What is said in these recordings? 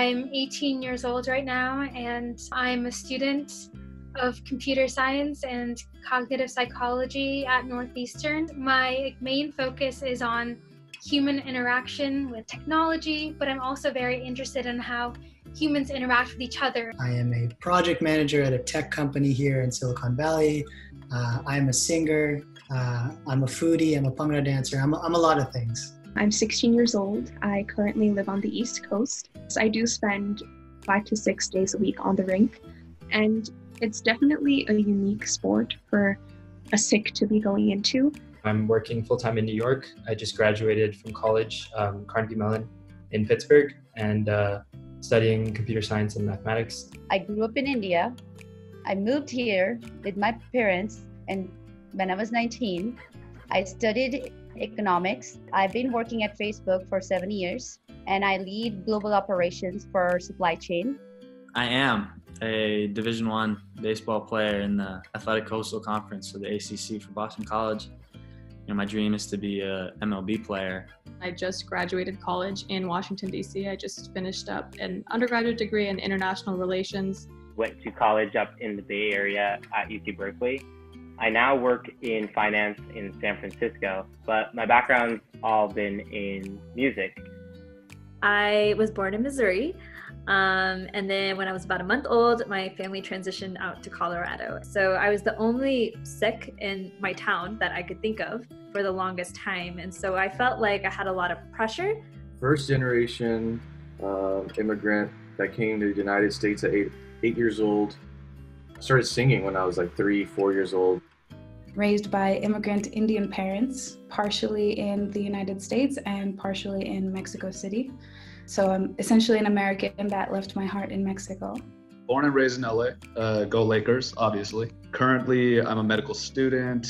I'm 18 years old right now, and I'm a student of computer science and cognitive psychology at Northeastern. My main focus is on human interaction with technology, but I'm also very interested in how humans interact with each other. I am a project manager at a tech company here in Silicon Valley. I'm a singer. I'm a foodie. I'm a Bhangra dancer. I'm a lot of things. I'm 16 years old. I currently live on the East Coast. So I do spend 5 to 6 days a week on the rink. And it's definitely a unique sport for a Sikh to be going into. I'm working full-time in New York. I just graduated from college, Carnegie Mellon in Pittsburgh, and studying computer science and mathematics. I grew up in India. I moved here with my parents, and when I was 19, I studied economics. I've been working at Facebook for 7 years, and I lead global operations for supply chain. I am a Division I baseball player in the Athletic Coastal Conference, so the ACC for Boston College. My dream is to be a MLB player. I just graduated college in Washington, D.C. I just finished up an undergraduate degree in international relations. Went to college up in the Bay Area at UC Berkeley. I now work in finance in San Francisco, but my background's all been in music. I was born in Missouri, and then when I was about a month old, my family transitioned out to Colorado. So I was the only Sikh in my town that I could think of for the longest time, and so I felt like I had a lot of pressure. First generation immigrant that came to the United States at eight years old. I started singing when I was like 3-4 years old. Raised by immigrant Indian parents, partially in the United States and partially in Mexico City. So I'm essentially an American that left my heart in Mexico. Born and raised in LA, go Lakers, obviously. Currently, I'm a medical student.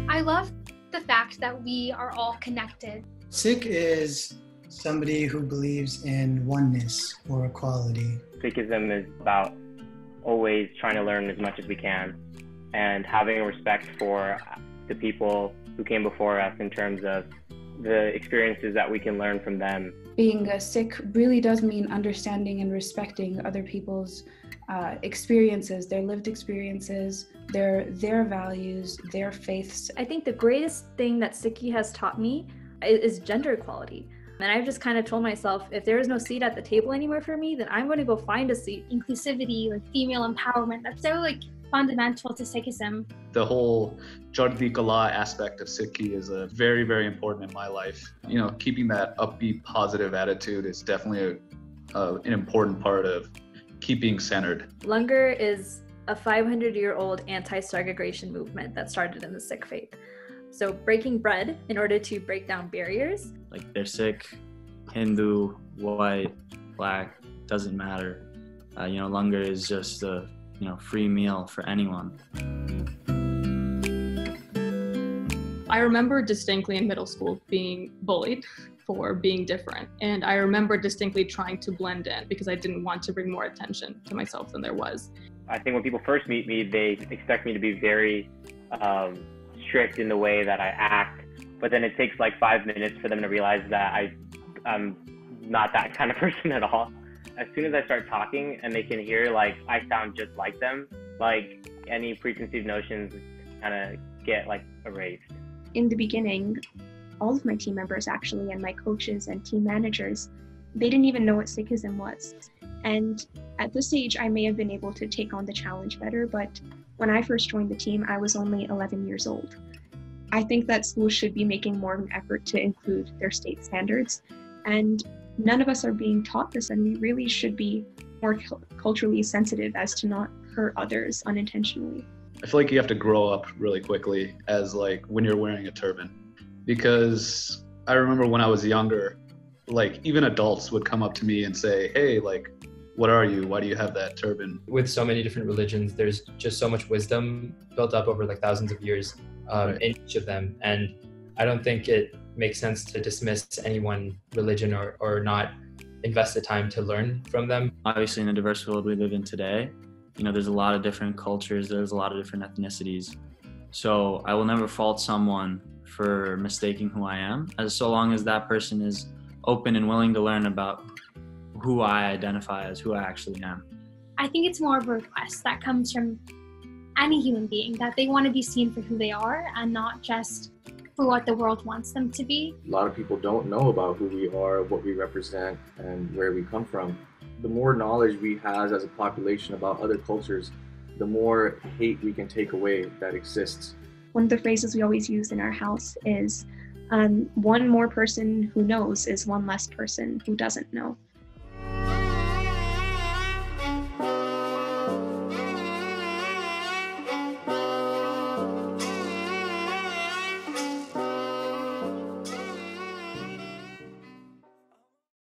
I love the fact that we are all connected. Sikh is somebody who believes in oneness or equality. Sikhism is about always trying to learn as much as we can and having respect for the people who came before us in terms of the experiences that we can learn from them. Being a Sikh really does mean understanding and respecting other people's experiences, their lived experiences, their values, their faiths. I think the greatest thing that Sikhi has taught me is gender equality. And I've just kind of told myself, if there is no seat at the table anymore for me, then I'm going to go find a seat. Inclusivity, like female empowerment, that's so fundamental to Sikhism. The whole Chardhi Kala aspect of Sikhi is very, very important in my life. Keeping that upbeat, positive attitude is definitely an important part of keeping centered. Langar is a 500-year-old anti-segregation movement that started in the Sikh faith. So breaking bread in order to break down barriers. Like they're Sikh, Hindu, white, black, doesn't matter. Langar is just a free meal for anyone. I remember distinctly in middle school being bullied for being different. And I remember distinctly trying to blend in because I didn't want to bring more attention to myself than there was. I think when people first meet me, they expect me to be very strict in the way that I act, but then it takes like 5 minutes for them to realize that I'm not that kind of person at all. As soon as I start talking and they can hear I sound just like them, any preconceived notions kind of get erased. In the beginning, all of my team members actually, and my coaches and team managers, they didn't even know what Sikhism was. And at this age, I may have been able to take on the challenge better, but when I first joined the team, I was only 11 years old. I think that schools should be making more of an effort to include their state standards, and none of us are being taught this, and we really should be more culturally sensitive as to not hurt others unintentionally. I feel like you have to grow up really quickly as when you're wearing a turban, because I remember when I was younger, even adults would come up to me and say, hey, what are you? Why do you have that turban? With so many different religions, there's just so much wisdom built up over thousands of years in each of them. And I don't think it makes sense to dismiss any one religion or not invest the time to learn from them. Obviously, in the diverse world we live in today, there's a lot of different cultures, there's a lot of different ethnicities. So I will never fault someone for mistaking who I am, as so long as that person is open and willing to learn about who I identify as, who I actually am. I think it's more of a request that comes from any human being, that they want to be seen for who they are and not just for what the world wants them to be. A lot of people don't know about who we are, what we represent, and where we come from. The more knowledge we have as a population about other cultures, the more hate we can take away that exists. One of the phrases we always use in our house is, one more person who knows is one less person who doesn't know.